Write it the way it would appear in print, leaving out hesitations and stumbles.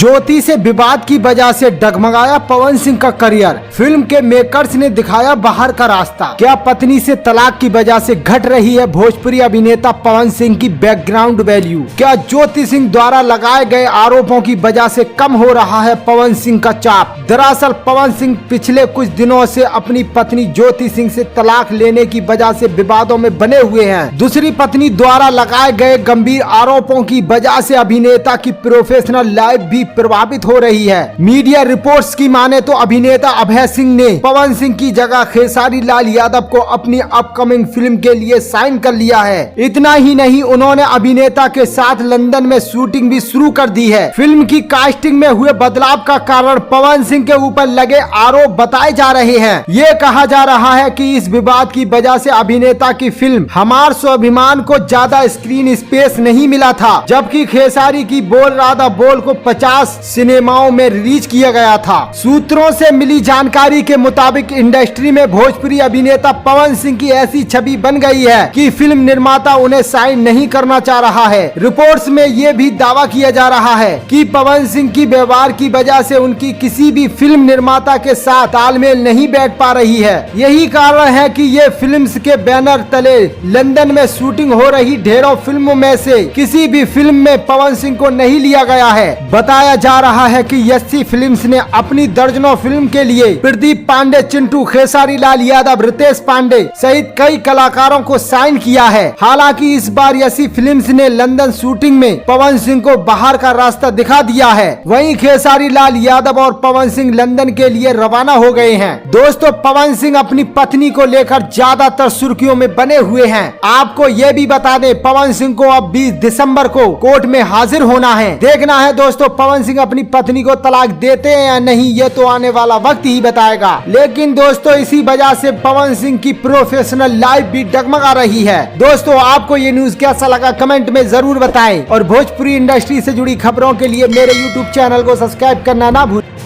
ज्योति से विवाद की वजह से डगमगाया पवन सिंह का करियर। फिल्म के मेकर्स ने दिखाया बाहर का रास्ता। क्या पत्नी से तलाक की वजह से घट रही है भोजपुरी अभिनेता पवन सिंह की बैकग्राउंड वैल्यू? क्या ज्योति सिंह द्वारा लगाए गए आरोपों की वजह से कम हो रहा है पवन सिंह का चाप? दरअसल पवन सिंह पिछले कुछ दिनों से अपनी पत्नी ज्योति सिंह से तलाक लेने की वजह से विवादों में बने हुए हैं। दूसरी पत्नी द्वारा लगाए गए गंभीर आरोपों की वजह से अभिनेता की प्रोफेशनल लाइफ भी प्रभावित हो रही है। मीडिया रिपोर्ट्स की माने तो अभिनेता अभय सिंह ने पवन सिंह की जगह खेसारी लाल यादव को अपनी अपकमिंग फिल्म के लिए साइन कर लिया है। इतना ही नहीं, उन्होंने अभिनेता के साथ लंदन में शूटिंग भी शुरू कर दी है। फिल्म की कास्टिंग में हुए बदलाव का कारण पवन सिंह के ऊपर लगे आरोप बताए जा रहे हैं। ये कहा जा रहा है कि इस विवाद की वजह से अभिनेता की फिल्म हमार स्वाभिमान को ज्यादा स्क्रीन स्पेस नहीं मिला था, जबकि खेसारी की बोल राधा बोल को 50 सिनेमाओं में रिलीज किया गया था। सूत्रों से मिली जानकारी के मुताबिक इंडस्ट्री में भोजपुरी अभिनेता पवन सिंह की ऐसी छवि बन गई है कि फिल्म निर्माता उन्हें साइन नहीं करना चाह रहा है। रिपोर्ट्स में ये भी दावा किया जा रहा है कि पवन सिंह की व्यवहार की वजह से उनकी किसी भी फिल्म निर्माता के साथ तालमेल नहीं बैठ पा रही है। यही कारण है कि ये फिल्म्स के बैनर तले लंदन में शूटिंग हो रही ढेरों फिल्मों में से किसी भी फिल्म में पवन सिंह को नहीं लिया गया है। बताया जा रहा है कि यस्सी फिल्म्स ने अपनी दर्जनों फिल्म के लिए प्रदीप पांडे, चिंटू, खेसारी लाल यादव, रितेश पांडे सहित कई कलाकारों को साइन किया है। हालांकि इस बार यस्सी फिल्म्स ने लंदन शूटिंग में पवन सिंह को बाहर का रास्ता दिखा दिया है। वहीं खेसारी लाल यादव और पवन सिंह लंदन के लिए रवाना हो गए हैं। दोस्तों, पवन सिंह अपनी पत्नी को लेकर ज्यादातर सुर्खियों में बने हुए हैं। आपको ये भी बता दें, पवन सिंह को अब 20 दिसंबर को कोर्ट में हाजिर होना है। देखना है दोस्तों पवन सिंह अपनी पत्नी को तलाक देते हैं या नहीं, ये तो आने वाला वक्त ही बताएगा। लेकिन दोस्तों, इसी वजह से पवन सिंह की प्रोफेशनल लाइफ भी डगमगा रही है। दोस्तों, आपको ये न्यूज कैसा लगा कमेंट में जरूर बताएं और भोजपुरी इंडस्ट्री से जुड़ी खबरों के लिए मेरे यूट्यूब चैनल को सब्सक्राइब करना ना भूलें।